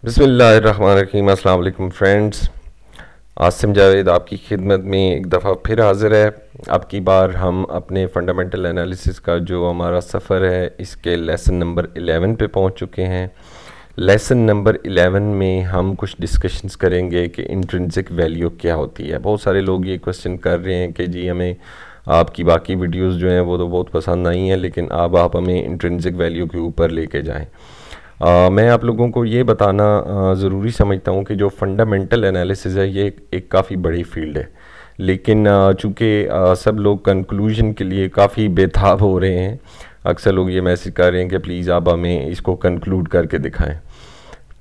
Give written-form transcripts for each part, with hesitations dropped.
बिस्मिल्लाहिर्रहमानिर्रहीम। अस्सलाम वालेकुम फ्रेंड्स, आसिम जावेद आपकी खिदमत में एक दफ़ा फिर हाज़िर है। अब की बार हम अपने फ़ंडामेंटल एनालिसिस का जो हमारा सफ़र है इसके लेसन नंबर 11 पे पहुंच चुके हैं। लेसन नंबर 11 में हम कुछ डिस्कशंस करेंगे कि इंट्रिंसिक वैल्यू क्या होती है। बहुत सारे लोग ये क्वेश्चन कर रहे हैं कि जी हमें आपकी बाकी वीडियोस जो हैं वो तो बहुत पसंद आई हैं, लेकिन अब आप हमें इंट्रिंसिक वैल्यू के ऊपर लेके जाएं। मैं आप लोगों को ये बताना ज़रूरी समझता हूँ कि जो फंडामेंटल एनालिसिस है ये एक काफ़ी बड़ी फील्ड है, लेकिन चूँकि सब लोग कंक्लूजन के लिए काफ़ी बेताब हो रहे हैं। अक्सर लोग ये मैसेज कर रहे हैं कि प्लीज़ आप हमें इसको कंक्लूड करके दिखाएं।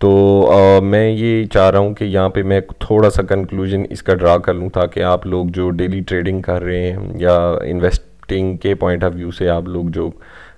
तो मैं ये चाह रहा हूँ कि यहाँ पे मैं थोड़ा सा कंक्लूजन इसका ड्रा कर लूँ, ताकि आप लोग जो डेली ट्रेडिंग कर रहे हैं या इन्वेस्टिंग के पॉइंट ऑफ व्यू से आप लोग जो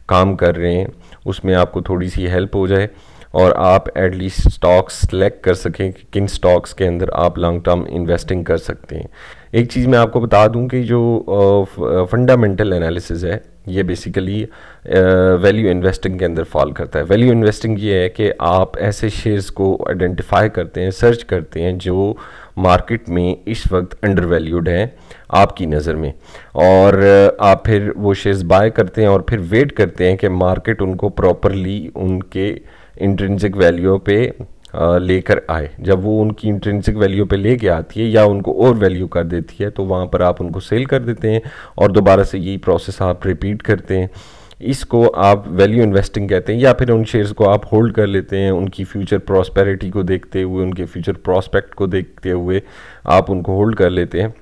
काम कर रहे हैं उसमें आपको थोड़ी सी हेल्प हो जाए और आप एटलीस्ट स्टॉक्स सेलेक्ट कर सकें कि किन स्टॉक्स के अंदर आप लॉन्ग टर्म इन्वेस्टिंग कर सकते हैं। एक चीज़ मैं आपको बता दूं कि जो फंडामेंटल एनालिसिस है ये बेसिकली वैल्यू इन्वेस्टिंग के अंदर फॉल करता है। वैल्यू इन्वेस्टिंग ये है कि आप ऐसे शेयर्स को आइडेंटिफाई करते हैं, सर्च करते हैं जो मार्केट में इस वक्त अंडर वैल्यूड हैं आपकी नज़र में, और आप फिर वो शेयर्स बाय करते हैं और फिर वेट करते हैं कि मार्केट उनको प्रॉपरली उनके इंट्रिंसिक वैल्यू पे लेकर आए। जब वो उनकी इंट्रिंसिक वैल्यू पे लेके आती है या उनको और वैल्यू कर देती है तो वहाँ पर आप उनको सेल कर देते हैं और दोबारा से यही प्रोसेस आप रिपीट करते हैं। इसको आप वैल्यू इन्वेस्टिंग कहते हैं। या फिर उन शेयर्स को आप होल्ड कर लेते हैं, उनकी फ्यूचर प्रॉस्पेरिटी को देखते हुए, उनके फ्यूचर प्रॉस्पेक्ट को देखते हुए आप उनको होल्ड कर लेते हैं।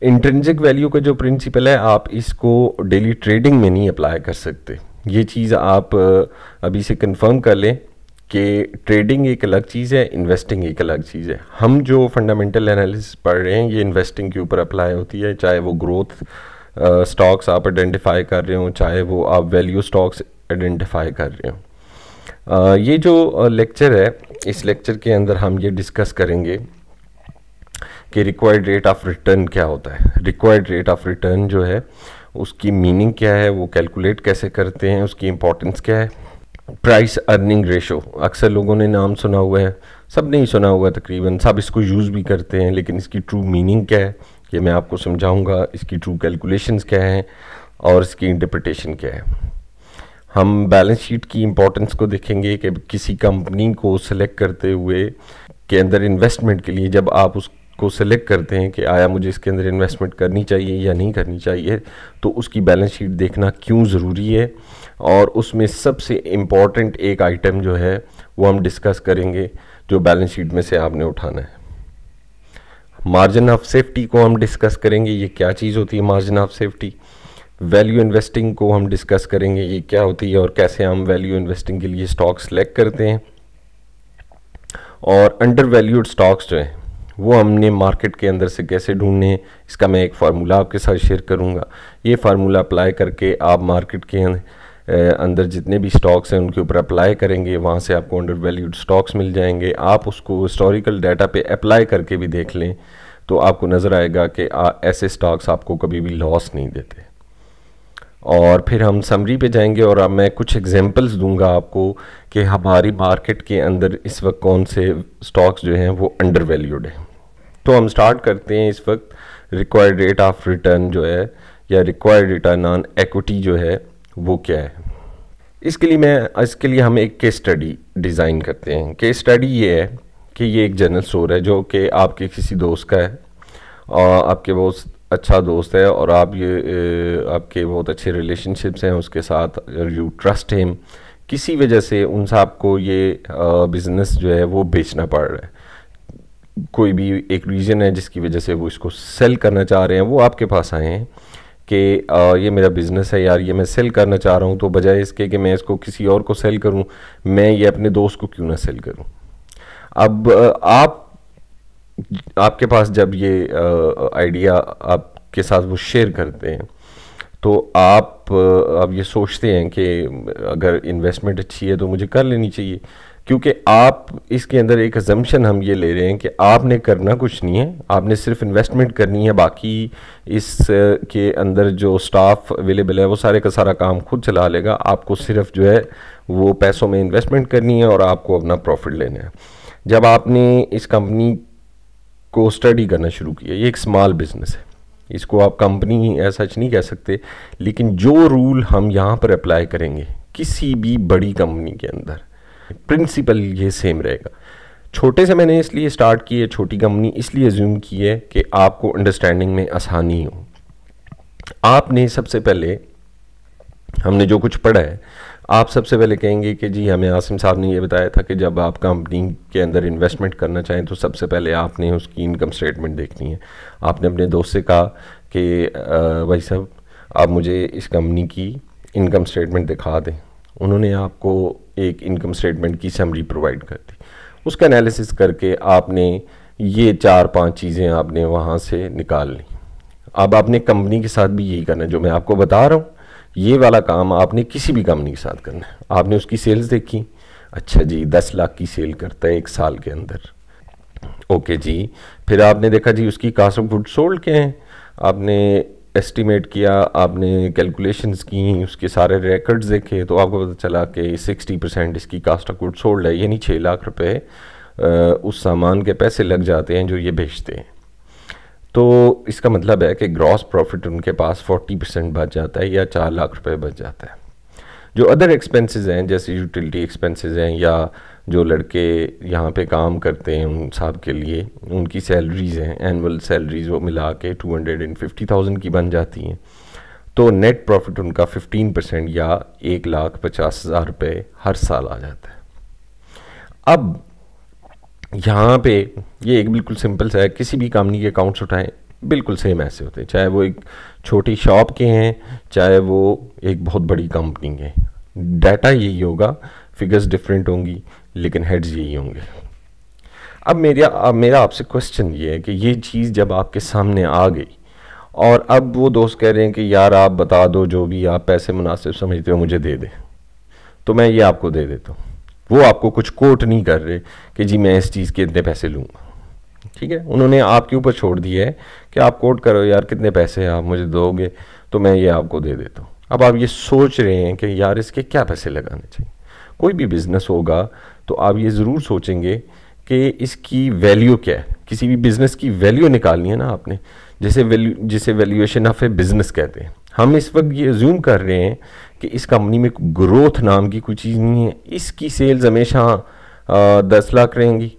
इंट्रिंसिक वैल्यू का जो प्रिंसिपल है आप इसको डेली ट्रेडिंग में नहीं अप्लाई कर सकते। ये चीज़ आप अभी से कंफर्म कर लें कि ट्रेडिंग एक अलग चीज़ है, इन्वेस्टिंग एक अलग चीज़ है। हम जो फंडामेंटल एनालिसिस पढ़ रहे हैं ये इन्वेस्टिंग के ऊपर अप्लाई होती है, चाहे वो ग्रोथ स्टॉक्स आप आइडेंटिफाई कर रहे हो, चाहे वो आप वैल्यू स्टॉक्स आइडेंटिफाई कर रहे हो। ये जो लेक्चर है इस लेक्चर के अंदर हम ये डिस्कस करेंगे कि रिक्वायर्ड रेट ऑफ रिटर्न क्या होता है। रिक्वायर्ड रेट ऑफ रिटर्न जो है उसकी मीनिंग क्या है, वो कैलकुलेट कैसे करते हैं, उसकी इंपॉर्टेंस क्या है। प्राइस अर्निंग रेशो अक्सर लोगों ने नाम सुना हुआ है, सब नहीं सुना हुआ है, तकरीबन सब इसको यूज़ भी करते हैं, लेकिन इसकी ट्रू मीनिंग क्या है ये मैं आपको समझाऊंगा। इसकी ट्रू कैलकुलेशंस क्या है और इसकी इंटरप्रिटेशन क्या है। हम बैलेंस शीट की इंपॉर्टेंस को देखेंगे कि किसी कंपनी को सिलेक्ट करते हुए के अंदर इन्वेस्टमेंट के लिए जब आप उसको सेलेक्ट करते हैं कि आया मुझे इसके अंदर इन्वेस्टमेंट करनी चाहिए या नहीं करनी चाहिए, तो उसकी बैलेंस शीट देखना क्यों ज़रूरी है। और उसमें सबसे इम्पॉर्टेंट एक आइटम जो है वो हम डिस्कस करेंगे जो बैलेंस शीट में से आपने उठाना है। मार्जिन ऑफ सेफ्टी को हम डिस्कस करेंगे, ये क्या चीज़ होती है margin of safety. Value investing को हम डिस्कस करेंगे, ये क्या होती है और कैसे हम वैल्यू इन्वेस्टिंग के लिए स्टॉक सेलेक्ट करते हैं। और अंडर वैल्यूड स्टॉक्स जो हैं वो हमने मार्केट के अंदर से कैसे ढूंढने हैं, इसका मैं एक फार्मूला आपके साथ शेयर करूंगा। ये फार्मूला अप्लाई करके आप मार्केट के अंदर जितने भी स्टॉक्स हैं उनके ऊपर अप्लाई करेंगे, वहाँ से आपको अंडर वैल्यूड स्टॉक्स मिल जाएंगे। आप उसको हिस्टोरिकल डाटा पे अप्लाई करके भी देख लें तो आपको नज़र आएगा कि ऐसे स्टॉक्स आपको कभी भी लॉस नहीं देते। और फिर हम समरी पे जाएंगे और अब मैं कुछ एग्जांपल्स दूंगा आपको कि हमारी मार्केट के अंदर इस वक्त कौन से स्टॉक्स जो हैं वो अंडर वैल्यूड हैं। तो हम स्टार्ट करते हैं इस वक्त रिक्वायर्ड रेट ऑफ रिटर्न जो है या रिक्वायर्ड रिटर्न ऑन इक्विटी जो है वो क्या है। इसके लिए हम एक केस स्टडी डिज़ाइन करते हैं। केस स्टडी ये है कि ये एक जनरल स्टोर है जो कि आपके किसी दोस्त का है और आपके बहुत अच्छा दोस्त है और आप ये आपके बहुत अच्छे रिलेशनशिप्स हैं उसके साथ, यू ट्रस्ट हिम। किसी वजह से उन साहब को ये बिज़नेस जो है वो बेचना पड़ रहा है, कोई भी एक रीज़न है जिसकी वजह से वो इसको सेल करना चाह रहे हैं। वो आपके पास आए हैं कि ये मेरा बिज़नेस है यार, ये मैं सेल करना चाह रहा हूँ, तो बजाय इसके कि मैं इसको किसी और को सेल करूँ, मैं ये अपने दोस्त को क्यों ना सेल करूँ। अब आपके पास जब ये आइडिया आपके साथ वो शेयर करते हैं तो आप अब ये सोचते हैं कि अगर इन्वेस्टमेंट अच्छी है तो मुझे कर लेनी चाहिए, क्योंकि आप इसके अंदर एक अजम्पशन हम ये ले रहे हैं कि आपने करना कुछ नहीं है, आपने सिर्फ इन्वेस्टमेंट करनी है, बाकी इस के अंदर जो स्टाफ अवेलेबल है वो सारे का सारा काम खुद चला लेगा, आपको सिर्फ जो है वो पैसों में इन्वेस्टमेंट करनी है और आपको अपना प्रॉफिट लेना है। जब आपने इस कंपनी को स्टडी करना शुरू किया, ये एक स्मॉल बिजनेस है, इसको आप कंपनी ऐसा नहीं कह सकते, लेकिन जो रूल हम यहाँ पर अप्लाई करेंगे किसी भी बड़ी कंपनी के अंदर, प्रिंसिपल ये सेम रहेगा। छोटे से मैंने इसलिए स्टार्ट की है, छोटी कंपनी इसलिए अज्यूम की है कि आपको अंडरस्टैंडिंग में आसानी हो। आपने सबसे पहले, हमने जो कुछ पढ़ा है, आप सबसे पहले कहेंगे कि जी हमें आसिम साहब ने ये बताया था कि जब आप कंपनी के अंदर इन्वेस्टमेंट करना चाहें तो सबसे पहले आपने उसकी इनकम स्टेटमेंट देखनी है। आपने अपने दोस्त से कहा कि भाई साहब आप मुझे इस कंपनी की इनकम स्टेटमेंट दिखा दें। उन्होंने आपको एक इनकम स्टेटमेंट की समरी प्रोवाइड कर दी, उसका एनालिसिस करके आपने ये 4-5 चीज़ें आपने वहाँ से निकाल ली। अब आपने कंपनी के साथ भी यही करना है जो मैं आपको बता रहा हूँ, ये वाला काम आपने किसी भी कंपनी के साथ करना है। आपने उसकी सेल्स देखी, अच्छा जी 10 लाख की सेल करता है 1 साल के अंदर, ओके जी। फिर आपने देखा जी उसकी कॉस्ट ऑफ गुड्स सोल्ड क्या है, आपने एस्टिमेट किया, आपने कैलकुलेशंस की, उसके सारे रिकॉर्ड्स देखे, तो आपको पता चला कि 60% इसकी कॉस्ट ऑफ गुड्स सोल्ड है, यानी 6 लाख रुपए उस सामान के पैसे लग जाते हैं जो ये बेचते हैं। तो इसका मतलब है कि ग्रॉस प्रॉफिट उनके पास 40% बच जाता है या 4 लाख रुपए बच जाता है। जो अदर एक्सपेंसेस हैं जैसे यूटिलिटी एक्सपेंसेस हैं या जो लड़के यहाँ पे काम करते हैं उन सब के लिए उनकी सैलरीज़ हैं, एनुअल सैलरीज वो मिला के 250,000 की बन जाती हैं। तो नेट प्रॉफिट उनका 15% या 1,50,000 रुपये हर साल आ जाता है। अब यहाँ पे ये एक बिल्कुल सिंपल सा है, किसी भी कंपनी के अकाउंट्स उठाएं बिल्कुल सेम ऐसे होते हैं, चाहे वो एक छोटी शॉप के हैं चाहे वो एक बहुत बड़ी कंपनी के। डाटा यही होगा, फिगर्स डिफरेंट होंगी लेकिन हेड्स यही होंगे। अब मेरा आपसे क्वेश्चन ये है कि ये चीज़ जब आपके सामने आ गई और अब वो दोस्त कह रहे हैं कि यार आप बता दो जो भी आप पैसे मुनासिब समझते हो मुझे दे दे, तो मैं ये आपको दे देता हूँ। वो आपको कुछ कोट नहीं कर रहे कि जी मैं इस चीज़ के इतने पैसे लूँगा, ठीक है। उन्होंने आपके ऊपर छोड़ दिया है कि आप कोट करो यार कितने पैसे आप मुझे दोगे तो मैं ये आपको दे देता हूँ। अब आप ये सोच रहे हैं कि यार इसके क्या पैसे लगाने चाहिए। कोई भी बिज़नेस होगा तो आप ये ज़रूर सोचेंगे कि इसकी वैल्यू क्या है। किसी भी बिज़नेस की वैल्यू निकालनी है ना आपने, जिसे वैल्यूएशन ऑफ ए बिज़नेस कहते हैं। हम इस वक्त ये अज्यूम कर रहे हैं कि इस कंपनी में ग्रोथ नाम की कोई चीज़ नहीं है, इसकी सेल्स हमेशा 10 लाख रहेंगी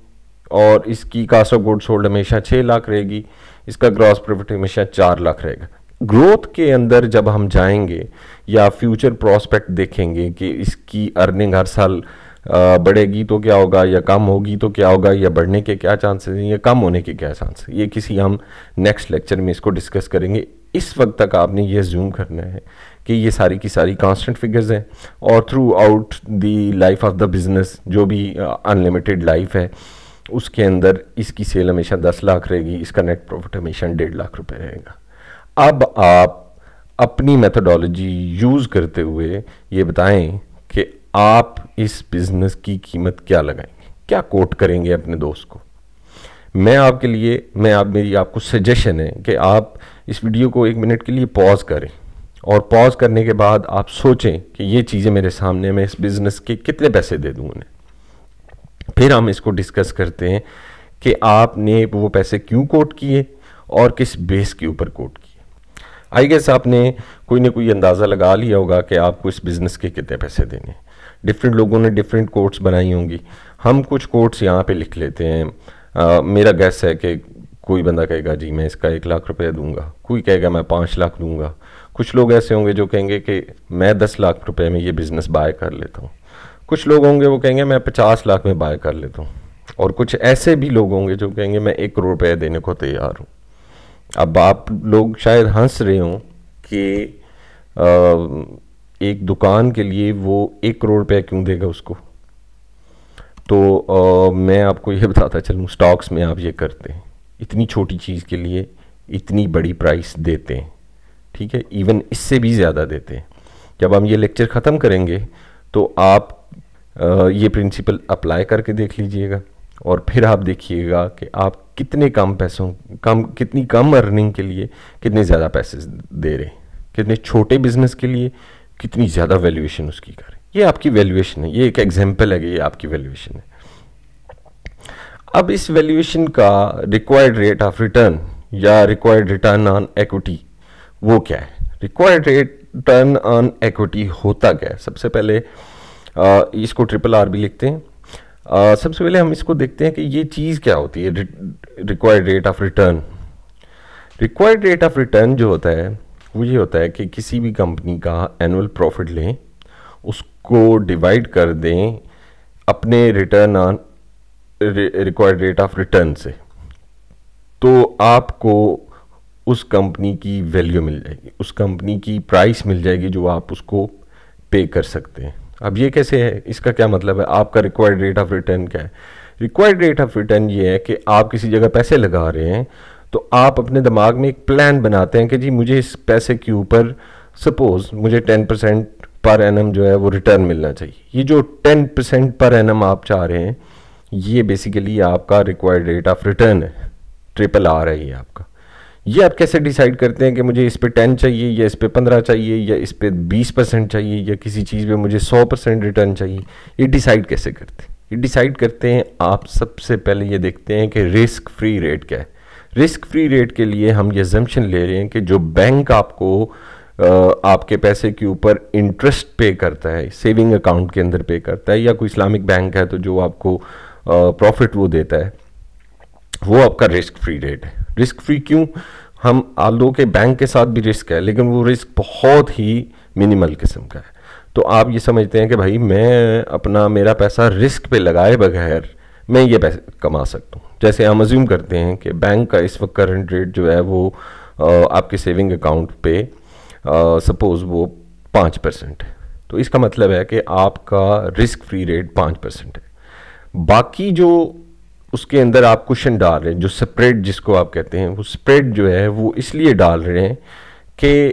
और इसकी कॉस्ट ऑफ गुड्स सोल्ड हमेशा 6 लाख रहेगी, इसका ग्रॉस प्रॉफिट हमेशा 4 लाख रहेगा। ग्रोथ के अंदर जब हम जाएंगे या फ्यूचर प्रोस्पेक्ट देखेंगे कि इसकी अर्निंग हर साल बढ़ेगी तो क्या होगा या कम होगी तो क्या होगा, या बढ़ने के क्या चांसेस हैं या कम होने के क्या चांसेस, ये किसी हम नेक्स्ट लेक्चर में इसको डिस्कस करेंगे। इस वक्त तक आपने ये जूम करना है कि ये सारी की सारी कांस्टेंट फिगर्स हैं और through out the life of the business, जो भी अनलिमिटेड लाइफ है उसके अंदर इसकी सेल हमेशा 10 लाख रहेगी, इसका नेट प्रॉफिट हमेशा 1.5 लाख रुपए रहेगा। अब आप अपनी मेथोडोलॉजी यूज़ करते हुए ये बताएं कि आप इस बिज़नेस की कीमत क्या लगाएंगे, क्या कोट करेंगे अपने दोस्त को। मेरी आपको सजेशन है कि आप इस वीडियो को 1 मिनट के लिए पॉज करें और पॉज करने के बाद आप सोचें कि ये चीज़ें मेरे सामने, मैं इस बिज़नेस के कितने पैसे दे दूँ उन्हें। फिर हम इसको डिस्कस करते हैं कि आपने वो पैसे क्यों कोट किए और किस बेस के ऊपर कोट किए। आई गेस आपने कोई ना कोई अंदाज़ा लगा लिया होगा कि आपको इस बिज़नेस के कितने पैसे देने। डिफरेंट लोगों ने डिफरेंट कोट्स बनाई होंगी, हम कुछ कोट्स यहाँ पे लिख लेते हैं। मेरा गैस है कि कोई बंदा कहेगा जी मैं इसका 1 लाख रुपए दूंगा, कोई कहेगा मैं 5 लाख दूंगा, कुछ लोग ऐसे होंगे जो कहेंगे कि मैं 10 लाख रुपए में ये बिज़नेस बाय कर लेता हूँ, कुछ लोग होंगे वो कहेंगे मैं 50 लाख में बाय कर लेता हूँ, और कुछ ऐसे भी लोग होंगे जो कहेंगे मैं 1 करोड़ रुपये देने को तैयार हूँ। अब आप लोग शायद हंस रहे हों कि एक दुकान के लिए वो 1 करोड़ रुपये क्यों देगा उसको, तो मैं आपको ये बताता चलूँ, स्टॉक्स में आप ये करते हैं, इतनी छोटी चीज़ के लिए इतनी बड़ी प्राइस देते हैं, ठीक है, इवन इससे भी ज़्यादा देते हैं। जब हम ये लेक्चर ख़त्म करेंगे तो आप ये प्रिंसिपल अप्लाई करके देख लीजिएगा और फिर आप देखिएगा कि आप कितने कम पैसों कितनी कम अर्निंग के लिए कितने ज़्यादा पैसे दे रहे हैं, कितने छोटे बिजनेस के लिए कितनी ज़्यादा वैल्यूएशन उसकी करें। ये आपकी वैल्यूएशन है, ये एक एग्जांपल है कि ये आपकी वैल्यूएशन है। अब इस वैल्यूएशन का रिक्वायर्ड रेट ऑफ रिटर्न या रिक्वायर्ड रिटर्न ऑन इक्विटी वो क्या है? रिक्वायर्ड रिटर्न ऑन इक्विटी होता क्या है? सबसे पहले इसको RRR भी लिखते हैं। सबसे पहले हम इसको देखते हैं कि ये चीज़ क्या होती है required rate of return. Required rate of return जो होता है वो ये होता है कि किसी भी कंपनी का एनुअल प्रॉफिट लें, उसको डिवाइड कर दें अपने return on required rate of return से, तो आपको उस कंपनी की वैल्यू मिल जाएगी, उस कंपनी की प्राइस मिल जाएगी जो आप उसको पे कर सकते हैं। अब ये कैसे है, इसका क्या मतलब है? आपका रिक्वायर्ड रेट ऑफ रिटर्न क्या है? रिक्वायर्ड रेट ऑफ रिटर्न ये है कि आप किसी जगह पैसे लगा रहे हैं तो आप अपने दिमाग में एक प्लान बनाते हैं कि जी मुझे इस पैसे के ऊपर सपोज मुझे 10% पर एनम जो है वो रिटर्न मिलना चाहिए। ये जो 10% पर एनम आप चाह रहे हैं ये बेसिकली आपका रिक्वायर्ड रेट ऑफ रिटर्न है, RRR है ये आपका। ये आप कैसे डिसाइड करते हैं कि मुझे इस पे 10 चाहिए या इस पे 15 चाहिए या इस पे 20% चाहिए या किसी चीज़ पे मुझे 100% रिटर्न चाहिए? ये डिसाइड कैसे करते हैं? ये डिसाइड करते हैं आप सबसे पहले ये देखते हैं कि रिस्क फ्री रेट क्या है। रिस्क फ्री रेट के लिए हम ये अजम्पशन ले रहे हैं कि जो बैंक आपको आपके पैसे के ऊपर इंटरेस्ट पे करता है, सेविंग अकाउंट के अंदर पे करता है, या कोई इस्लामिक बैंक है तो जो आपको प्रॉफिट वो देता है, वो आपका रिस्क फ्री रेट है। रिस्क फ्री क्यों? हम आलो के बैंक के साथ भी रिस्क है लेकिन वो रिस्क बहुत ही मिनिमल किस्म का है। तो आप ये समझते हैं कि भाई मैं अपना मेरा पैसा रिस्क पे लगाए बगैर मैं ये पैसे कमा सकता हूँ। जैसे हम अज्यूम करते हैं कि बैंक का इस वक्त करंट रेट जो है वो आपके सेविंग अकाउंट पे सपोज वो 5% है, तो इसका मतलब है कि आपका रिस्क फ्री रेट 5% है। बाकी जो उसके अंदर आप कुशन डाल रहे हैं, जो स्प्रेड जिसको आप कहते हैं, वो स्प्रेड जो है वो इसलिए डाल रहे हैं कि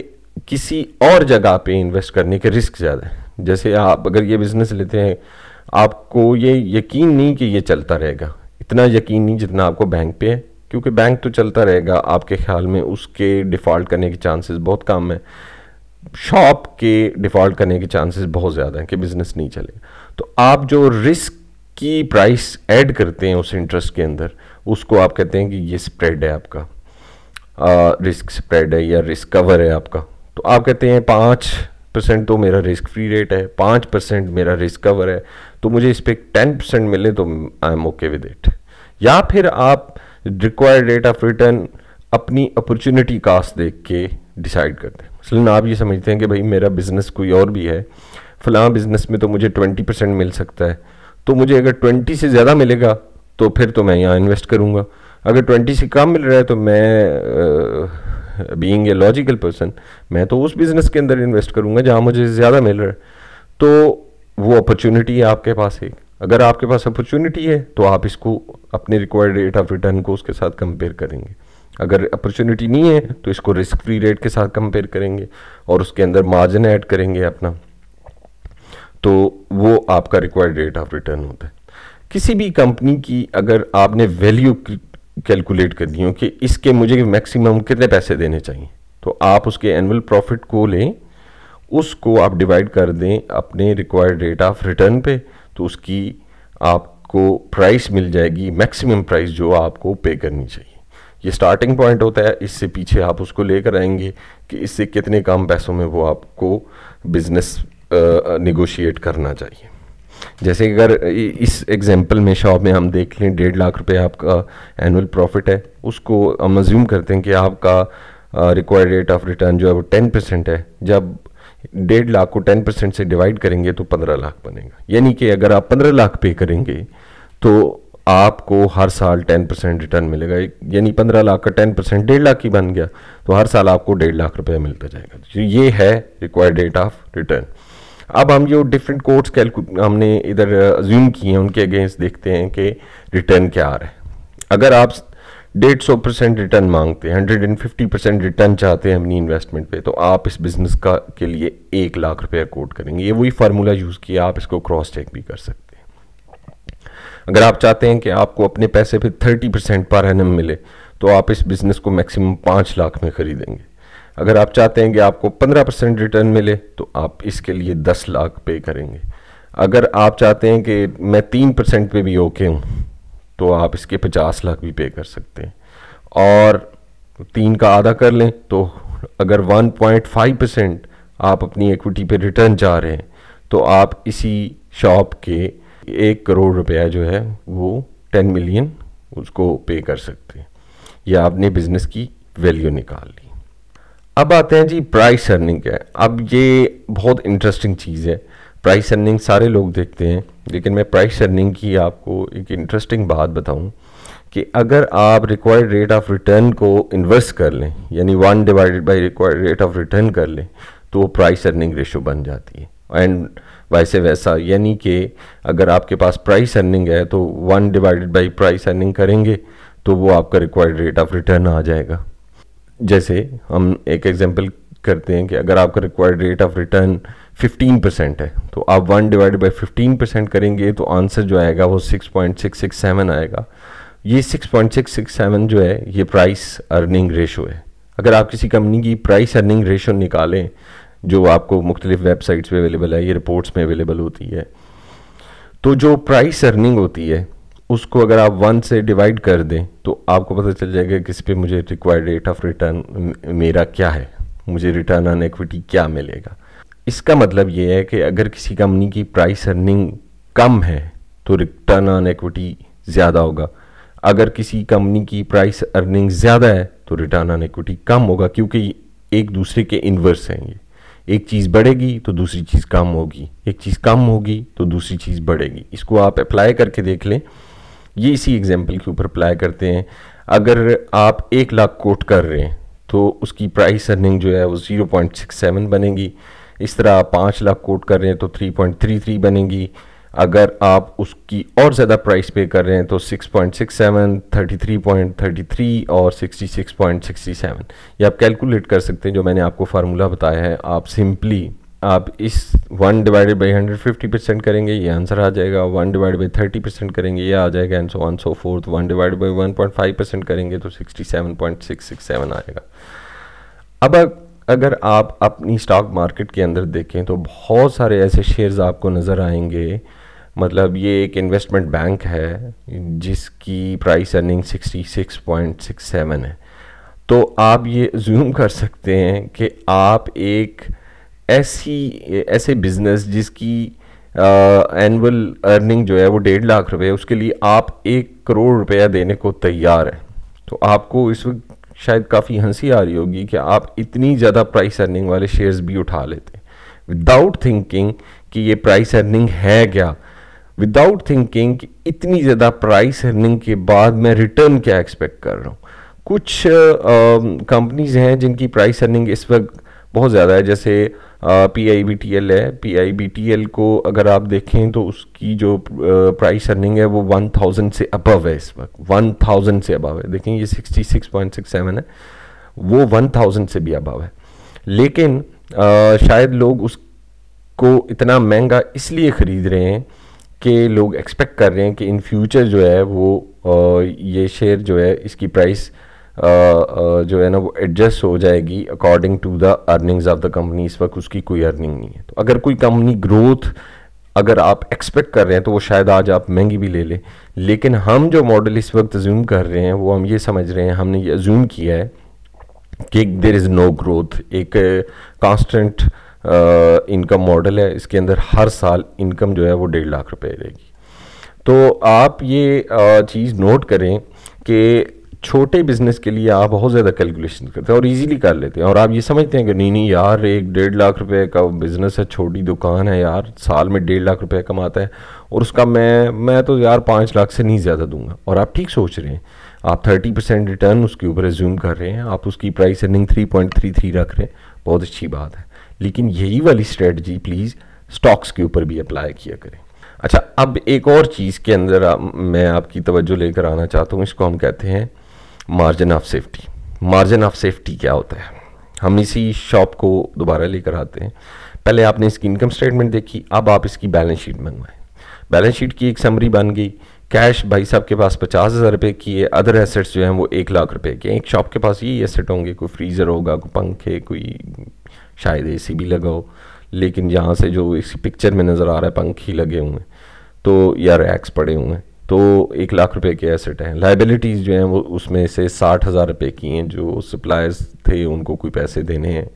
किसी और जगह पे इन्वेस्ट करने के रिस्क ज़्यादा है। जैसे आप अगर ये बिज़नेस लेते हैं, आपको ये यकीन नहीं कि ये चलता रहेगा, इतना यकीन नहीं जितना आपको बैंक पे है, क्योंकि बैंक तो चलता रहेगा, आपके ख्याल में उसके डिफ़ॉल्ट करने के चांसेस बहुत कम है। शॉप के डिफ़ॉल्ट करने के चांसेस बहुत ज़्यादा हैं कि बिज़नेस नहीं चलेगा। तो आप जो रिस्क की प्राइस ऐड करते हैं उस इंटरेस्ट के अंदर, उसको आप कहते हैं कि ये स्प्रेड है आपका, रिस्क स्प्रेड है या रिस्क कवर है आपका। तो आप कहते हैं 5% तो मेरा रिस्क फ्री रेट है, 5% मेरा रिस्क कवर है, तो मुझे इस पर 10% मिले तो I am okay with it. या फिर आप रिक्वायर्ड रेट ऑफ रिटर्न अपनी अपॉर्चुनिटी कास्ट देख के डिसाइड करते हैं। मसलन आप ये समझते हैं कि भाई मेरा बिज़नेस कोई और भी है, फलां बिज़नेस में तो मुझे 20% मिल सकता है, तो मुझे अगर 20 से ज़्यादा मिलेगा तो फिर तो मैं यहाँ इन्वेस्ट करूँगा। अगर 20 से कम मिल रहा है तो मैं बीइंग ए लॉजिकल पर्सन मैं तो उस बिज़नेस के अंदर इन्वेस्ट करूँगा जहाँ मुझे ज़्यादा मिल रहा है। तो वो अपॉर्चुनिटी है आपके पास एक। अगर आपके पास अपॉर्चुनिटी है तो आप इसको अपने रिक्वायर्ड रेट ऑफ रिटर्न को उसके साथ कंपेयर करेंगे। अगर अपॉर्चुनिटी नहीं है तो इसको रिस्क फ्री रेट के साथ कंपेयर करेंगे और उसके अंदर मार्जिन ऐड करेंगे अपना, तो वो आपका रिक्वायर्ड रेट ऑफ रिटर्न होता है। किसी भी कंपनी की अगर आपने वैल्यू कैलकुलेट करनी हो कि इसके मुझे मैक्सिमम कितने पैसे देने चाहिए, तो आप उसके एनुअल प्रॉफिट को लें, उसको आप डिवाइड कर दें अपने रिक्वायर्ड रेट ऑफ रिटर्न पे, तो उसकी आपको प्राइस मिल जाएगी, मैक्सिमम प्राइस जो आपको पे करनी चाहिए। ये स्टार्टिंग पॉइंट होता है, इससे पीछे आप उसको लेकर आएंगे कि इससे कितने कम पैसों में वो आपको बिजनेस निगोशिएट करना चाहिए। जैसे अगर इस एग्जांपल में शॉप में हम देख लें 1.5 लाख रुपए आपका एनुअल प्रॉफिट है, उसको हम अज्यूम करते हैं कि आपका रिक्वायर्ड रेट ऑफ रिटर्न जो है वो 10% है। जब 1.5 लाख को 10% से डिवाइड करेंगे तो 15 लाख बनेगा। यानी कि अगर आप 15 लाख पे करेंगे तो आपको हर साल 10% रिटर्न मिलेगा। यानी 15 लाख का 10% 1.5 लाख ही बन गया, तो हर साल आपको 1.5 लाख रुपए मिलता जाएगा। तो ये है रिक्वायर्ड रेट ऑफ रिटर्न। अब हम जो डिफरेंट कोड्स हमने इधर अज्यूम किए हैं उनके अगेंस्ट देखते हैं कि रिटर्न क्या आ रहा है। अगर आप 150% रिटर्न मांगते हैं, 150% रिटर्न चाहते हैं अपनी इन्वेस्टमेंट पे, तो आप इस बिज़नेस का के लिए 1 लाख रुपया कोट करेंगे। ये वही फार्मूला यूज़ किया, आप इसको क्रॉस चेक भी कर सकते हैं। अगर आप चाहते हैं कि आपको अपने पैसे पे 30% पर एनम मिले, तो आप इस बिज़नेस को मैक्सिमम 5 लाख में ख़रीदेंगे। अगर आप चाहते हैं कि आपको 15% रिटर्न मिले, तो आप इसके लिए 10 लाख पे करेंगे। अगर आप चाहते हैं कि मैं 3% पे भी ओके हूँ, तो आप इसके 50 लाख भी पे कर सकते हैं। और 3 का आधा कर लें, तो अगर 1.5% आप अपनी इक्विटी पे रिटर्न चाह रहे हैं, तो आप इसी शॉप के 1 करोड़ रुपया जो है वो 10 मिलियन उसको पे कर सकते हैं। या आपने बिज़नेस की वैल्यू निकाल ली। अब आते हैं जी प्राइस अर्निंग क्या है। अब ये बहुत इंटरेस्टिंग चीज़ है। प्राइस अर्निंग सारे लोग देखते हैं, लेकिन मैं प्राइस अर्निंग की आपको एक इंटरेस्टिंग बात बताऊं कि अगर आप रिक्वायर्ड रेट ऑफ रिटर्न को इन्वर्स कर लें, यानी 1 divided by required rate of return कर लें, तो वो प्राइस अर्निंग रेशो बन जाती है। एंड वैसे वैसा, यानी कि अगर आपके पास प्राइस अर्निंग है तो 1 डिवाइडेड बाई प्राइस अर्निंग करेंगे तो वो आपका रिक्वायर्ड रेट ऑफ रिटर्न आ जाएगा। जैसे हम एक एग्जांपल करते हैं कि अगर आपका रिक्वायर्ड रेट ऑफ रिटर्न 15% है, तो आप 1 डिवाइडेड बाई 15% करेंगे तो आंसर जो आएगा वो 6.667 आएगा। ये 6.667 जो है ये प्राइस अर्निंग रेशो है। अगर आप किसी कंपनी की प्राइस अर्निंग रेशो निकालें, जो आपको मुख्तलिफ वेबसाइट्स पे अवेलेबल है, ये रिपोर्ट्स में अवेलेबल होती है, तो जो प्राइस अर्निंग होती है उसको अगर आप 1 से डिवाइड कर दें तो आपको पता चल जाएगा कि इस पे मुझे रिक्वायर्ड रेट ऑफ रिटर्न मेरा क्या है, मुझे रिटर्न ऑन इक्विटी क्या मिलेगा। इसका मतलब ये है कि अगर किसी कंपनी की प्राइस अर्निंग कम है तो रिटर्न ऑन इक्विटी ज़्यादा होगा। अगर किसी कंपनी की प्राइस अर्निंग ज़्यादा है तो रिटर्न ऑन इक्विटी कम होगा, क्योंकि एक दूसरे के इन्वर्स हैं ये। एक चीज़ बढ़ेगी तो दूसरी चीज़ कम होगी, एक चीज़ कम होगी तो दूसरी चीज़ बढ़ेगी। इसको आप अप्लाई करके देख लें। ये इसी एग्जांपल के ऊपर अप्लाई करते हैं। अगर आप 1 लाख कोट कर रहे हैं तो उसकी प्राइस अर्निंग जो है वो 0.67 बनेगी। इस तरह आप 5 लाख कोट कर रहे हैं तो 3.33 बनेगी। अगर आप उसकी और ज़्यादा प्राइस पे कर रहे हैं तो 6.67, 33.33 और 66.67, ये आप कैलकुलेट कर सकते हैं। जो मैंने आपको फार्मूला बताया है, आप सिंपली आप इस 1 डिवाइडेड बाई 150% करेंगे, ये आंसर आ जाएगा। 1 डिवाइडेड बाई 30% करेंगे, ये आ जाएगा, and so on so fourth. 1 divided by 1.5% करेंगे तो 67.667 आएगा। अब अगर आप अपनी स्टॉक मार्केट के अंदर देखें तो बहुत सारे ऐसे शेयर्स आपको नज़र आएंगे। मतलब ये एक इन्वेस्टमेंट बैंक है जिसकी प्राइस अर्निंग 66.67 है। तो आप ये ज़ूम कर सकते हैं कि आप एक ऐसे बिजनेस जिसकी एनुअल अर्निंग जो है वो 1.5 लाख रुपए है, उसके लिए आप 1 करोड़ रुपया देने को तैयार हैं। तो आपको इस वक्त शायद काफ़ी हंसी आ रही होगी कि आप इतनी ज़्यादा प्राइस अर्निंग वाले शेयर्स भी उठा लेते हैं विदाउट थिंकिंग कि ये प्राइस अर्निंग है क्या, विदाउट थिंकिंग कि इतनी ज़्यादा प्राइस अर्निंग के बाद मैं रिटर्न क्या एक्सपेक्ट कर रहा हूँ। कुछ कंपनीज हैं जिनकी प्राइस अर्निंग इस वक्त बहुत ज़्यादा है, जैसे PIBTL है। PIBTL को अगर आप देखें तो उसकी जो प्राइस अर्निंग है वो 1000 से अबव है इस वक्त, 1000 से अबव है। देखें ये 66.67 है, वो 1000 से भी अबव है। लेकिन शायद लोग उसको इतना महंगा इसलिए ख़रीद रहे हैं कि लोग एक्सपेक्ट कर रहे हैं कि इन फ्यूचर जो है वो ये शेयर जो है इसकी प्राइस जो है ना वो एडजस्ट हो जाएगी according to the earnings of the company. इस वक्त उसकी कोई अर्निंग नहीं है। तो अगर कोई कंपनी ग्रोथ अगर आप एक्सपेक्ट कर रहे हैं तो वो शायद आज आप महंगी भी ले लें। लेकिन हम जो मॉडल इस वक्त अज्यूम कर रहे हैं वो हम ये समझ रहे हैं, हमने ये अज्यूम किया है कि देयर इज़ नो ग्रोथ, एक कांस्टेंट इनकम मॉडल है। इसके अंदर हर साल इनकम जो है वो 1.5 लाख रुपए रहेगी। तो आप ये चीज़ नोट करें कि छोटे बिजनेस के लिए आप बहुत ज़्यादा कैलकुलेशन करते हैं और इजीली कर लेते हैं, और आप ये समझते हैं कि नहीं यार एक 1.5 लाख रुपए का बिज़नेस है, छोटी दुकान है यार, साल में 1.5 लाख रुपए कमाता है और उसका मैं तो यार 5 लाख से नहीं ज़्यादा दूंगा। और आप ठीक सोच रहे हैं, आप 30% रिटर्न उसके ऊपर एज्यूम कर रहे हैं, आप उसकी प्राइस अर्निंग 3.33 रख रहे हैं, बहुत अच्छी बात है। लेकिन यही वाली स्ट्रेटजी प्लीज़ स्टॉक्स के ऊपर भी अप्लाई किया करें। अच्छा, अब एक और चीज़ के अंदर मैं आपकी तवज्जो लेकर आना चाहता हूँ, इसको हम कहते हैं margin of safety. Margin of safety क्या होता है, हम इसी शॉप को दोबारा लेकर आते हैं। पहले आपने इसकी इनकम स्टेटमेंट देखी, अब आप इसकी बैलेंस शीट मंगवाएं। बैलेंस शीट की एक समरी बन गई। कैश भाई साहब के पास 50,000 रुपये की है, अदर एसेट्स जो हैं वो 1,00,000 रुपये के। एक शॉप के पास यही एसेट होंगे, कोई फ्रीज़र होगा, कोई पंखे, कोई शायद एसी भी लगा हो, लेकिन यहाँ से जो इस पिक्चर में नज़र आ रहा है पंखे लगे हुए हैं तो या रैक्स पड़े हुए हैं, तो 1,00,000 रुपये के एसेट हैं। लाइबिलिटीज़ जो हैं वो उसमें से 60,000 रुपये की हैं, जो सप्लायर्स थे उनको कोई पैसे देने हैं।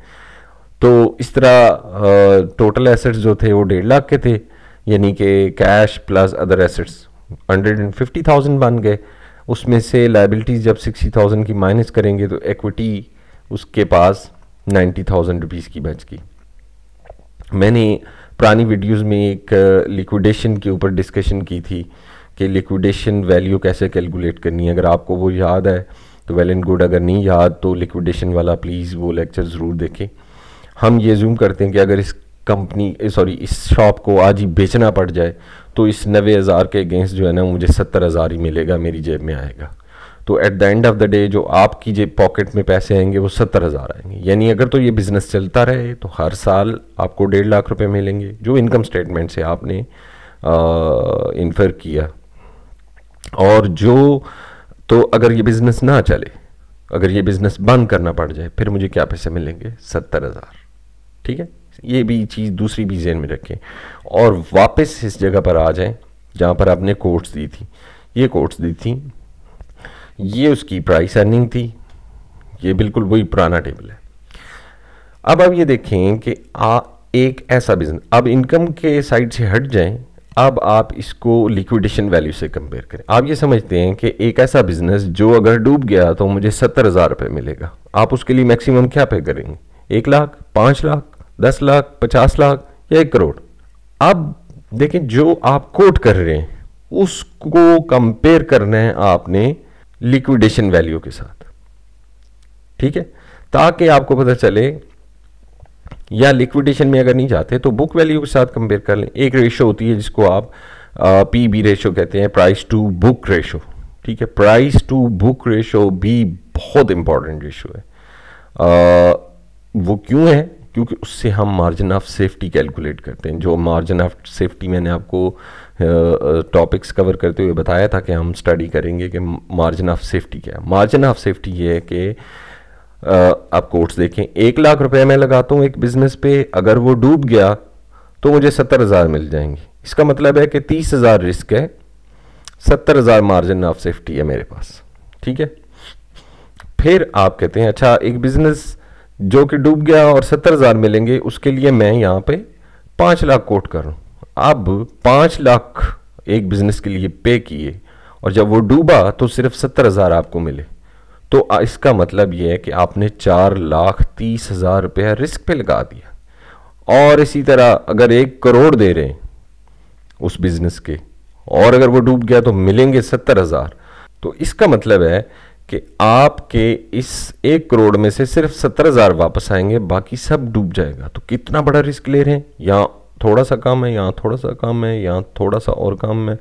तो इस तरह टोटल एसेट्स जो थे वो 1,50,000 के थे, यानी कि कैश प्लस अदर एसेट्स 150,000 बन गए। उसमें से लाइबिलिटीज़ जब 60,000 की माइनस करेंगे तो इक्विटी उसके पास 90,000 रुपीज़ की बच गई। मैंने पुरानी वीडियोस में एक लिक्विडेशन के ऊपर डिस्कशन की थी कि लिक्विडेशन वैल्यू कैसे कैलकुलेट करनी है। अगर आपको वो याद है तो वेल एंड गुड, अगर नहीं याद तो लिक्विडेशन वाला प्लीज़ वो लेक्चर ज़रूर देखें। हम ये जूम करते हैं कि अगर इस इस शॉप को आज ही बेचना पड़ जाए तो इस 90,000 के अगेंस्ट जो है ना मुझे 70,000 ही मिलेगा, मेरी जेब में आएगा। तो at the end of the day जो आपकी जेब पॉकेट में पैसे आएंगे वो 70,000 आएंगे। यानी अगर तो ये बिज़नेस चलता रहे तो हर साल आपको 1,50,000 रुपये मिलेंगे, जो इनकम स्टेटमेंट से आपने इन्फर किया। और जो तो अगर ये बिज़नेस ना चले, अगर ये बिज़नेस बंद करना पड़ जाए, फिर मुझे क्या पैसे मिलेंगे? 70,000। ठीक है, ये भी चीज़ दूसरी भी ज़हन में रखें। और वापस इस जगह पर आ जाएं जहाँ पर आपने कोट्स दी थी। ये कोट्स दी थी, ये उसकी प्राइस अर्निंग थी, ये बिल्कुल वही पुराना टेबल है। अब ये देखें कि एक ऐसा बिजनेस, अब इनकम के साइड से हट जाएं, अब आप इसको लिक्विडेशन वैल्यू से कंपेयर करें। आप ये समझते हैं कि एक ऐसा बिजनेस जो अगर डूब गया तो मुझे 70,000 रुपये मिलेगा, आप उसके लिए मैक्सिमम क्या पे करेंगे? 1,00,000, 5,00,000, 10,00,000, 50,00,000 या 1 करोड़? अब देखें, जो आप कोट कर रहे हैं उसको कंपेयर करना है आपने लिक्विडेशन वैल्यू के साथ। ठीक है, ताकि आपको पता चले, या लिक्विडेशन में अगर नहीं जाते तो बुक वैल्यू के साथ कंपेयर कर लें। एक रेशो होती है जिसको आप पीबी रेशो कहते हैं, प्राइस टू बुक रेशो। ठीक है, प्राइस टू बुक रेशो भी बहुत इंपॉर्टेंट रेशो है। वो क्यों है? क्योंकि उससे हम मार्जिन ऑफ सेफ्टी कैलकुलेट करते हैं। जो मार्जिन ऑफ सेफ्टी मैंने आपको टॉपिक्स कवर करते हुए बताया था कि हम स्टडी करेंगे कि मार्जिन ऑफ सेफ्टी क्या है। मार्जिन ऑफ सेफ्टी ये है कि आप कोट्स देखें, 1,00,000 रुपए मैं लगाता हूँ एक बिजनेस पे, अगर वो डूब गया तो मुझे 70,000 मिल जाएंगे। इसका मतलब है कि 30,000 रिस्क है, 70,000 मार्जिन ऑफ सेफ्टी है मेरे पास। ठीक है, फिर आप कहते हैं अच्छा एक बिजनेस जो कि डूब गया और 70,000 मिलेंगे, उसके लिए मैं यहाँ पे 5,00,000 कोट कर रहा हूँ। अब 5,00,000 एक बिजनेस के लिए पे किए और जब वो डूबा तो सिर्फ 70,000 आपको मिले, तो इसका मतलब ये है कि आपने 4,30,000 रुपया रिस्क पे लगा दिया। और इसी तरह अगर 1 करोड़ दे रहे हैं उस बिजनेस के और अगर वो डूब गया तो मिलेंगे 70,000, तो इसका मतलब है कि आपके इस 1 करोड़ में से सिर्फ 70,000 वापस आएंगे, बाकी सब डूब जाएगा। तो कितना बड़ा रिस्क ले रहे हैं? यहाँ थोड़ा सा कम है, यहाँ थोड़ा सा कम है, यहाँ थोड़ा सा और कम है,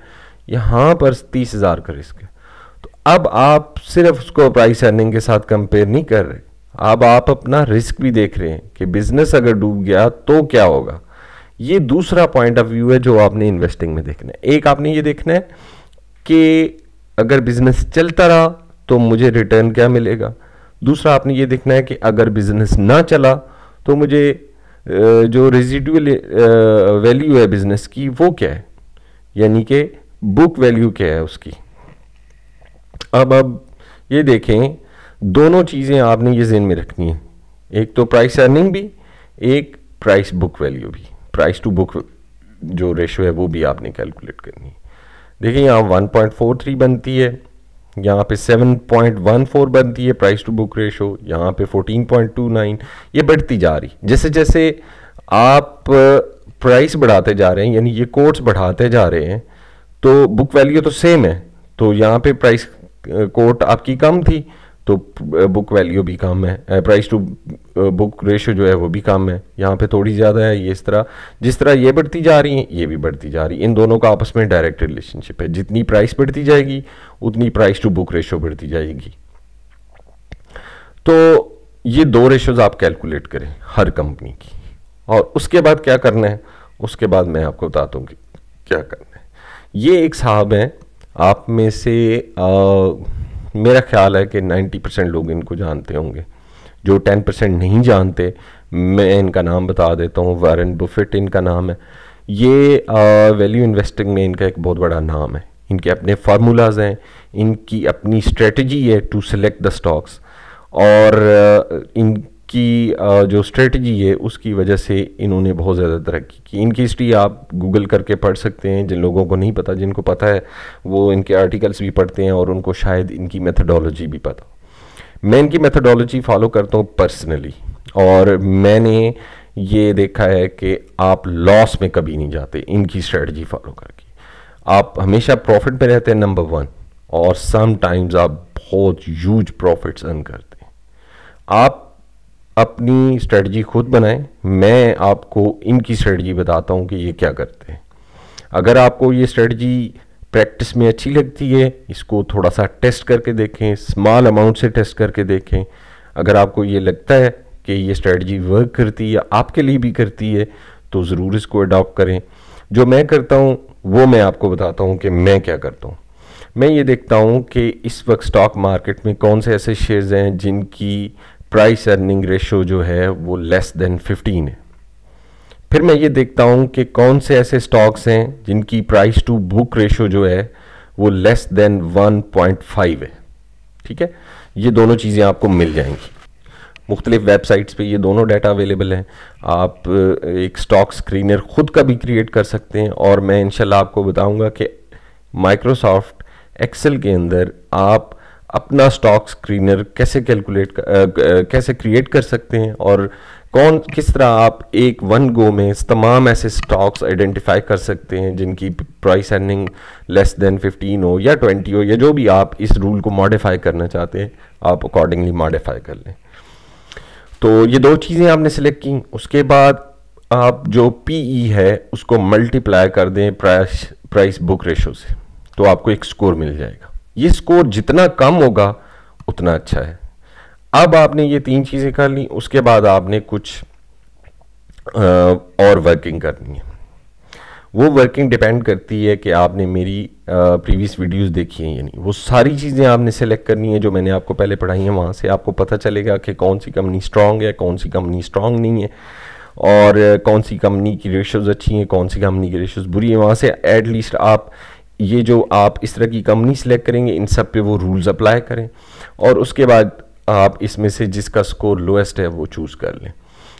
यहाँ पर 30,000 का रिस्क है। तो अब आप सिर्फ उसको प्राइस अर्निंग के साथ कंपेयर नहीं कर रहे, अब आप अपना रिस्क भी देख रहे हैं कि बिजनेस अगर डूब गया तो क्या होगा। ये दूसरा पॉइंट ऑफ व्यू है जो आपने इन्वेस्टिंग में देखना है। एक आपने ये देखना है कि अगर बिजनेस चलता रहा तो मुझे रिटर्न क्या मिलेगा। दूसरा आपने ये देखना है कि अगर बिजनेस ना चला तो मुझे जो रेजिडुअल वैल्यू है बिजनेस की वो क्या है, यानी कि बुक वैल्यू क्या है उसकी। अब ये देखें, दोनों चीज़ें आपने ये ज़हन में रखनी है, एक तो प्राइस अर्निंग भी, एक प्राइस बुक वैल्यू भी। प्राइस टू बुक जो रेशो है वो भी आपने कैलकुलेट करनी है। देखिए यहाँ 1.43 बनती है, यहाँ पे 7.14 बनती है प्राइस टू बुक रेशो, यहाँ पे 14.29, ये बढ़ती जा रही। जैसे जैसे आप प्राइस बढ़ाते जा रहे हैं, यानी ये कोट्स बढ़ाते जा रहे हैं, तो बुक वैल्यू तो सेम है, तो यहाँ पे प्राइस कोट आपकी कम थी तो बुक वैल्यू भी कम है, प्राइस टू बुक रेशो जो है वो भी कम है, यहाँ पे थोड़ी ज़्यादा है। ये इस तरह जिस तरह ये बढ़ती जा रही है ये भी बढ़ती जा रही है। इन दोनों का आपस में डायरेक्ट रिलेशनशिप है, जितनी प्राइस बढ़ती जाएगी उतनी प्राइस टू बुक रेशो बढ़ती जाएगी। तो ये दो रेशोज आप कैलकुलेट करें हर कंपनी की, और उसके बाद क्या करना है, उसके बाद मैं आपको बताता हूँ कि क्या करना है। ये एक साहब हैं, आप में से मेरा ख्याल है कि 90% लोग इनको जानते होंगे। जो 10% नहीं जानते, मैं इनका नाम बता देता हूँ। वॉरेन बफेट इनका नाम है। ये वैल्यू इन्वेस्टिंग में इनका एक बहुत बड़ा नाम है। इनके अपने फार्मूलाज हैं, इनकी अपनी स्ट्रेटजी है टू सेलेक्ट द स्टॉक्स, और इनकी जो स्ट्रेटजी है उसकी वजह से इन्होंने बहुत ज़्यादा तरक्की की। इनकी हिस्ट्री आप गूगल करके पढ़ सकते हैं। जिन लोगों को नहीं पता, जिनको पता है वो इनके आर्टिकल्स भी पढ़ते हैं और उनको शायद इनकी मेथडोलॉजी भी पता। मैं इनकी मेथडोलॉजी फॉलो करता हूँ पर्सनली, और मैंने ये देखा है कि आप लॉस में कभी नहीं जाते इनकी स्ट्रेटजी फॉलो करके। आप हमेशा प्रॉफिट में रहते हैं, नंबर 1, और समटाइम्स आप बहुत ह्यूज प्रॉफिट्स अर्न करते हैं। आप अपनी स्ट्रेटजी खुद बनाएं, मैं आपको इनकी स्ट्रेटजी बताता हूँ कि ये क्या करते हैं। अगर आपको ये स्ट्रेटजी प्रैक्टिस में अच्छी लगती है, इसको थोड़ा सा टेस्ट करके देखें, स्मॉल अमाउंट से टेस्ट करके देखें। अगर आपको ये लगता है कि ये स्ट्रेटजी वर्क करती है, आपके लिए भी करती है, तो ज़रूर इसको अडॉप्ट करें। जो मैं करता हूँ वो मैं आपको बताता हूँ कि मैं क्या करता हूँ। मैं ये देखता हूँ कि इस वक्त स्टॉक मार्केट में कौन से ऐसे शेयर्स हैं जिनकी प्राइस अर्निंग रेशो जो है वो लेस देन 15 है। फिर मैं ये देखता हूँ कि कौन से ऐसे स्टॉक्स हैं जिनकी प्राइस टू बुक रेशो जो है वो लेस देन 1.5 है। ठीक है, ये दोनों चीज़ें आपको मिल जाएंगी। मुख्तलिफ वेबसाइट्स पे ये दोनों डाटा अवेलेबल हैं। आप एक स्टॉक स्क्रीनर खुद का भी क्रिएट कर सकते हैं, और मैं इंशाल्लाह आपको बताऊंगा कि माइक्रोसॉफ्ट एक्सेल के अंदर आप अपना स्टॉक स्क्रीनर कैसे कैसे क्रिएट कर सकते हैं, और किस तरह आप एक वन गो में तमाम ऐसे स्टॉक्स आइडेंटिफाई कर सकते हैं जिनकी प्राइस अर्निंग लेस देन 15 हो या 20 हो, या जो भी आप इस रूल को मॉडिफाई करना चाहते हैं आप अकॉर्डिंगली मॉडिफाई कर लें। तो ये दो चीज़ें आपने सेलेक्ट की, उसके बाद आप जो पीई है उसको मल्टीप्लाई कर दें प्राइस बुक रेशो से, तो आपको एक स्कोर मिल जाएगा। ये स्कोर जितना कम होगा उतना अच्छा है। अब आपने ये 3 चीज़ें कर ली, उसके बाद आपने कुछ और वर्किंग करनी है। वो वर्किंग डिपेंड करती है कि आपने मेरी प्रीवियस वीडियोस देखी हैं या नहीं। वो सारी चीज़ें आपने सेलेक्ट करनी है जो मैंने आपको पहले पढ़ाई हैं। वहाँ से आपको पता चलेगा कि कौन सी कंपनी स्ट्रांग है, कौन सी कंपनी स्ट्रांग नहीं है, और कौन सी कंपनी की रेशोज़ अच्छी हैं, कौन सी कंपनी की रेशोज़ बुरी हैं। वहाँ से एटलीस्ट आप ये जो आप इस तरह की कंपनी सेलेक्ट करेंगे इन सब पे वो रूल्स अप्लाई करें, और उसके बाद आप इसमें से जिसका स्कोर लोएस्ट है वो चूज़ कर लें।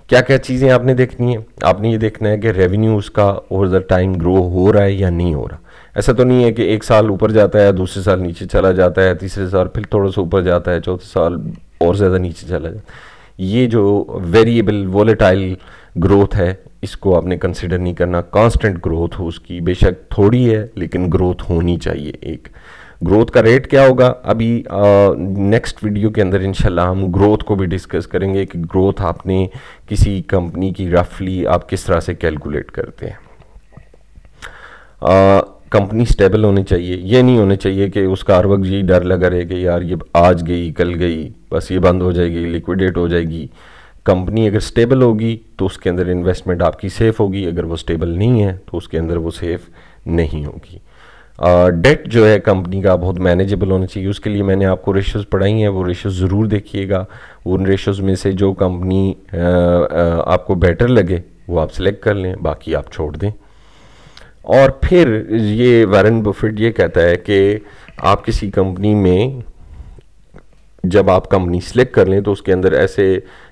क्या क्या चीज़ें आपने देखनी है? आपने ये देखना है कि रेवेन्यू उसका ओवर द टाइम ग्रो हो रहा है या नहीं हो रहा। ऐसा तो नहीं है कि एक साल ऊपर जाता है, दूसरे साल नीचे चला जाता है, तीसरे साल फिर थोड़ा सा ऊपर जाता है, चौथे साल और ज़्यादा नीचे चला जाता है। ये जो वेरिएबल वोलेटाइल ग्रोथ है इसको आपने कंसिडर नहीं करना। कांस्टेंट ग्रोथ हो उसकी, बेशक थोड़ी है लेकिन ग्रोथ होनी चाहिए। एक ग्रोथ का रेट क्या होगा, अभी नेक्स्ट वीडियो के अंदर इंशाल्लाह हम ग्रोथ को भी डिस्कस करेंगे कि ग्रोथ आपने किसी कंपनी की रफली आप किस तरह से कैलकुलेट करते हैं। कंपनी स्टेबल होनी चाहिए, ये नहीं होने चाहिए कि उसका हर वक्त यही डर लगा रहे कि यार ये आज गई कल गई, बस ये बंद हो जाएगी, लिक्विडेट हो जाएगी। कंपनी अगर स्टेबल होगी तो उसके अंदर इन्वेस्टमेंट आपकी सेफ़ होगी, अगर वो स्टेबल नहीं है तो उसके अंदर वो सेफ़ नहीं होगी। डेट जो है कंपनी का बहुत मैनेजेबल होना चाहिए। उसके लिए मैंने आपको रेशोज़ पढ़ाई हैं, वो रेशोज़ ज़रूर देखिएगा। उन रेशोज़ में से जो कंपनी आपको बेटर लगे वो आप सेलेक्ट कर लें, बाकी आप छोड़ दें। और फिर ये वॉरेन बफेट ये कहता है कि आप किसी कंपनी में जब आप कंपनी सेलेक्ट कर लें तो उसके अंदर ऐसे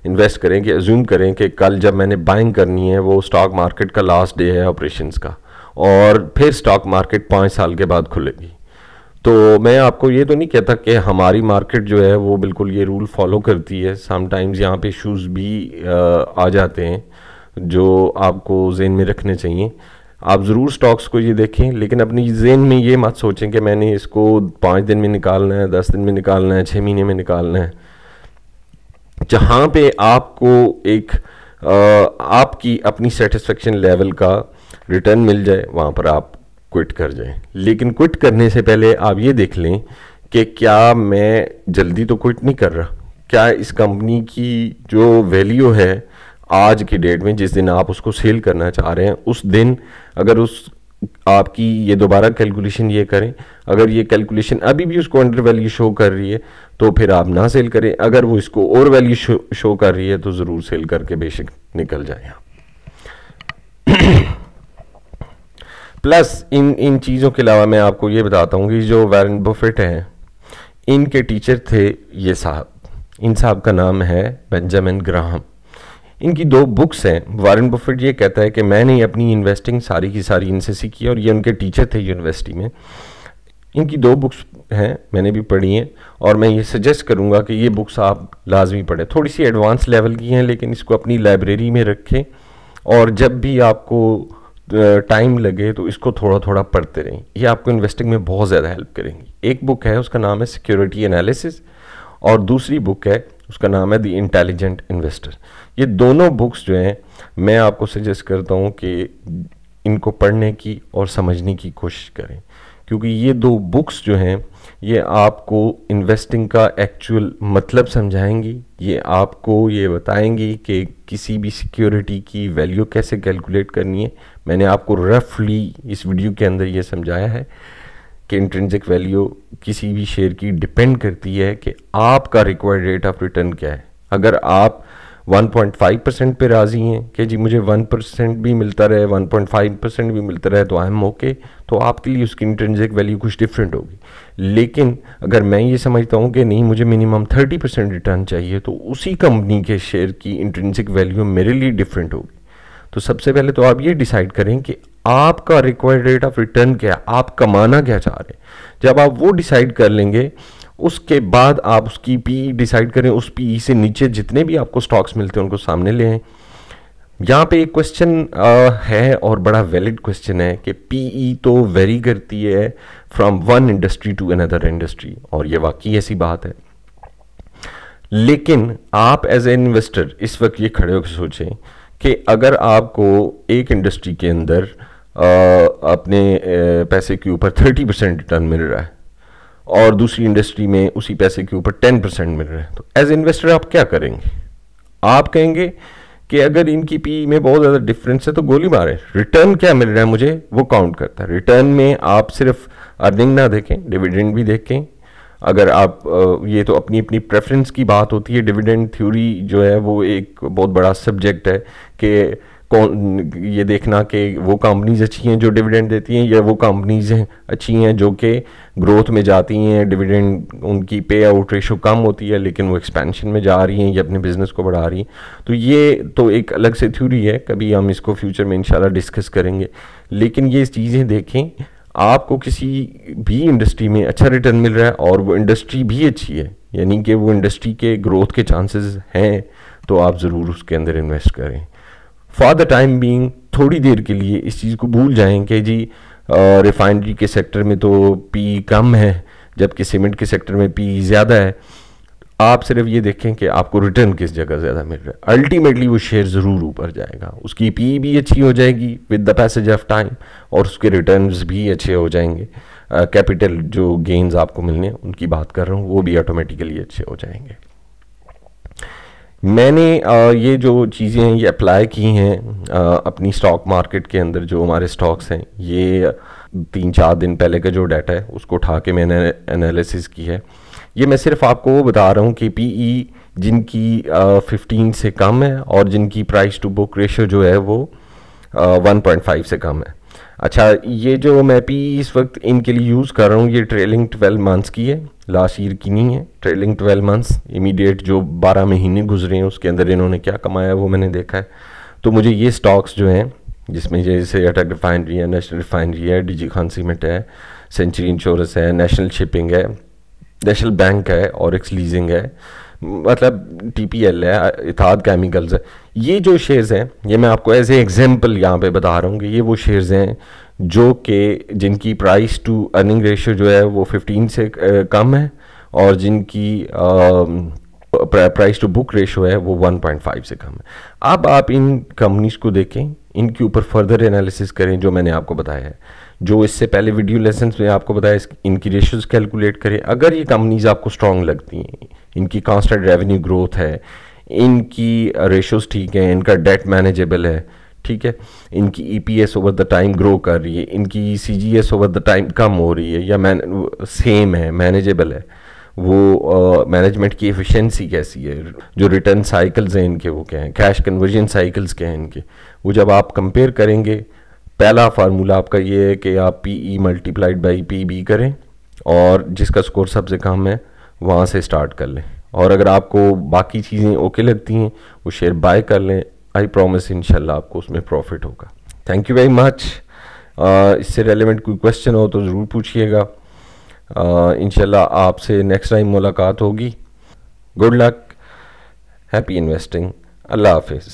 इन्वेस्ट करें कि अज्यूम करें कि कल जब मैंने बाइंग करनी है वो स्टॉक मार्केट का लास्ट डे है ऑपरेशंस का, और फिर स्टॉक मार्केट 5 साल के बाद खुलेगी। तो मैं आपको ये तो नहीं कहता कि हमारी मार्केट जो है वो बिल्कुल ये रूल फॉलो करती है। समटाइम्स यहाँ पे इशूज़ भी आ जाते हैं जो आपको जेन में रखने चाहिए। आप ज़रूर स्टॉक्स को ये देखें, लेकिन अपनी जेन में ये मत सोचें कि मैंने इसको 5 दिन में निकालना है, 10 दिन में निकालना है, 6 महीने में निकालना है। जहाँ पे आपको एक आपकी अपनी सेटिस्फेक्शन लेवल का रिटर्न मिल जाए वहाँ पर आप क्विट कर जाएं। लेकिन क्विट करने से पहले आप ये देख लें कि क्या मैं जल्दी तो क्विट नहीं कर रहा, क्या इस कंपनी की जो वैल्यू है आज की डेट में, जिस दिन आप उसको सेल करना चाह रहे हैं, उस दिन अगर उस आपकी ये दोबारा कैलकुलेशन ये करें, अगर ये कैलकुलेशन अभी भी उसको अंडर वैल्यू शो कर रही है तो फिर आप ना सेल करें, अगर वो इसको और वैल्यू शो कर रही है तो ज़रूर सेल करके बेशक निकल जाए आप। प्लस इन चीज़ों के अलावा मैं आपको ये बताता हूँ कि जो वॉरेन बफेट हैं, इनके टीचर थे ये साहब, इन साहब का नाम है बेंजामिन ग्राहम। इनकी 2 बुक्स हैं। वॉरेन बफेट ये कहता है कि मैंने अपनी इन्वेस्टिंग सारी की सारी इनसे सीखी, और ये उनके टीचर थे यूनिवर्सिटी में। इनकी 2 बुक्स हैं, मैंने भी पढ़ी हैं, और मैं ये सजेस्ट करूँगा कि ये बुक्स आप लाजमी पढ़ें। थोड़ी सी एडवांस लेवल की हैं, लेकिन इसको अपनी लाइब्रेरी में रखें, और जब भी आपको टाइम लगे तो इसको थोड़ा थोड़ा पढ़ते रहें। ये आपको इन्वेस्टिंग में बहुत ज़्यादा हेल्प करेंगी। एक बुक है, उसका नाम है सिक्योरिटी एनालिसिस, और दूसरी बुक है, उसका नाम है द इंटेलिजेंट इन्वेस्टर। ये दोनों बुक्स जो हैं, मैं आपको सजेस्ट करता हूँ कि इनको पढ़ने की और समझने की कोशिश करें, क्योंकि ये 2 बुक्स जो हैं ये आपको इन्वेस्टिंग का एक्चुअल मतलब समझाएंगी। ये आपको ये बताएंगी कि किसी भी सिक्योरिटी की वैल्यू कैसे कैलकुलेट करनी है। मैंने आपको रफली इस वीडियो के अंदर ये समझाया है कि इंट्रिंसिक वैल्यू किसी भी शेयर की डिपेंड करती है कि आपका रिक्वायर्ड रेट ऑफ रिटर्न क्या है। अगर आप 1.5% पे राज़ी हैं कि जी मुझे 1% भी मिलता रहे, 1.5% भी मिलता रहे तो आई एम ओके, तो आपके लिए उसकी इंट्रिंसिक वैल्यू कुछ डिफरेंट होगी। लेकिन अगर मैं ये समझता हूँ कि नहीं, मुझे मिनिमम 30% रिटर्न चाहिए, तो उसी कंपनी के शेयर की इंट्रिंसिक वैल्यू मेरे लिए डिफरेंट होगी। तो सबसे पहले तो आप ये डिसाइड करें कि आपका रिक्वायर्ड रेट ऑफ रिटर्न क्या है, आप कमाना क्या चाह रहे हैं। जब आप वो डिसाइड कर लेंगे, उसके बाद आप उसकी पीई डिसाइड करें। उस पीई से नीचे जितने भी आपको स्टॉक्स मिलते हैं उनको सामने ले आएं। यहाँ पे एक क्वेश्चन है, और बड़ा वैलिड क्वेश्चन है, कि पीई तो वेरी करती है from one industry to another industry, और ये वाकई ऐसी बात है। लेकिन आप एज ए इन्वेस्टर इस वक्त ये खड़े होकर सोचें कि अगर आपको एक इंडस्ट्री के अंदर अपने पैसे के ऊपर 30% रिटर्न मिल रहा है, और दूसरी इंडस्ट्री में उसी पैसे के ऊपर 10% मिल रहा है, तो एज इन्वेस्टर आप क्या करेंगे? आप कहेंगे कि अगर इनकी पी में बहुत ज़्यादा डिफरेंस है तो गोली मारे, रिटर्न क्या मिल रहा है मुझे वो काउंट करता है। रिटर्न में आप सिर्फ अर्निंग ना देखें, डिविडेंड भी देखें। अगर आप ये तो अपनी अपनी प्रेफरेंस की बात होती है। डिविडेंड थ्योरी जो है वो एक बहुत बड़ा सब्जेक्ट है कि कौन ये देखना कि वो कंपनीज अच्छी हैं जो डिविडेंड देती हैं, या वो कंपनीज अच्छी हैं जो कि ग्रोथ में जाती हैं, डिविडेंड उनकी पे आउट रेशो कम होती है लेकिन वो एक्सपेंशन में जा रही हैं या अपने बिजनेस को बढ़ा रही हैं। तो ये तो एक अलग से थ्योरी है, कभी हम इसको फ्यूचर में इंशाल्लाह डिस्कस करेंगे। लेकिन ये चीज़ें देखें, आपको किसी भी इंडस्ट्री में अच्छा रिटर्न मिल रहा है और वो इंडस्ट्री भी अच्छी है, यानी कि वो इंडस्ट्री के ग्रोथ के चांसेस हैं, तो आप ज़रूर उसके अंदर इन्वेस्ट करें। फॉर द टाइम बीइंग थोड़ी देर के लिए इस चीज़ को भूल जाएं कि जी रिफाइनरी के सेक्टर में तो पी कम है जबकि सीमेंट के सेक्टर में पी ज़्यादा है। आप सिर्फ ये देखें कि आपको रिटर्न किस जगह ज़्यादा मिल रहा है। अल्टीमेटली वो शेयर ज़रूर ऊपर जाएगा, उसकी पी भी अच्छी हो जाएगी with the passage of time, और उसके रिटर्न्स भी अच्छे हो जाएंगे। कैपिटल जो गेन्स आपको मिलने उनकी बात कर रहा हूँ, वो भी ऑटोमेटिकली अच्छे हो जाएंगे। मैंने ये जो चीज़ें हैं ये अप्लाई की हैं अपनी स्टॉक मार्केट के अंदर। जो हमारे स्टॉक्स हैं, ये 3-4 दिन पहले का जो डाटा है उसको उठा के मैंने एनालिसिस की है। ये मैं सिर्फ आपको वो बता रहा हूँ कि पीई जिनकी 15 से कम है और जिनकी प्राइस टू बुक रेशियो जो है वो 1.5 से कम है। अच्छा, ये जो मैं पीई इस वक्त इनके लिए यूज़ कर रहा हूँ, ये ट्रेलिंग 12 मंथ्स की है, लास्ट ईयर की नहीं है। ट्रेलिंग 12 मंथ्स, इमीडिएट जो 12 महीने गुजरे हैं उसके अंदर इन्होंने क्या कमाया वो मैंने देखा है। तो मुझे ये स्टॉक्स जो हैं, जिसमें जैसे अटक रिफाइनरी है, नेशनल रिफाइनरी है, डीजी खान सीमेंट है, सेंचुरी इंश्योरेंस है, नेशनल शिपिंग है, नेशनल बैंक है, ऑरिक्स लीजिंग है, मतलब टीपीएल है, इत्तेहाद केमिकल्स है। ये जो शेयर्स हैं ये मैं आपको एज ए एग्जांपल यहाँ पे बता रहा हूँ कि ये वो शेयर्स हैं जो कि जिनकी प्राइस टू अर्निंग रेशियो जो है वो 15 से कम है, और जिनकी प्राइस टू बुक रेशियो है वो 1.5 से कम है। अब आप इन कंपनीज को देखें, इनके ऊपर फर्दर एनालिसिस करें जो मैंने आपको बताया है, जो इससे पहले वीडियो लेसन्स में आपको बताया, इनकी रेशियोज कैलकुलेट करें। अगर ये कंपनीज आपको स्ट्रॉन्ग लगती हैं, इनकी कांस्टेंट रेवेन्यू ग्रोथ है, इनकी रेशोज़ ठीक हैं, इनका डेट मैनेजेबल है, ठीक है, इनकी EPS over the time grow कर रही है, इनकी सीजीएस ओवर द टाइम कम हो रही है या सेम है, मैनेजेबल है, वो मैनेजमेंट की एफिशिएंसी कैसी है, जो रिटर्न साइकिल्स हैं इनके वो क्या हैं, कैश कन्वर्जन साइकिल्स क्या हैं इनके, वो जब आप कंपेयर करेंगे, पहला फार्मूला आपका ये है कि आप पीई मल्टीप्लाइड बाई पीबी करें और जिसका स्कोर सबसे कम है वहाँ से स्टार्ट कर लें। और अगर आपको बाकी चीज़ें ओके लगती हैं वो शेयर बाय कर लें, आई प्रॉमिस इंशाल्लाह आपको उसमें प्रॉफिट होगा। Thank you very much. इससे रेलेवेंट कोई क्वेश्चन हो तो ज़रूर पूछिएगा। इंशाल्लाह आपसे नेक्स्ट टाइम मुलाकात होगी। गुड लक, हैप्पी इन्वेस्टिंग, अल्लाह हाफिज़।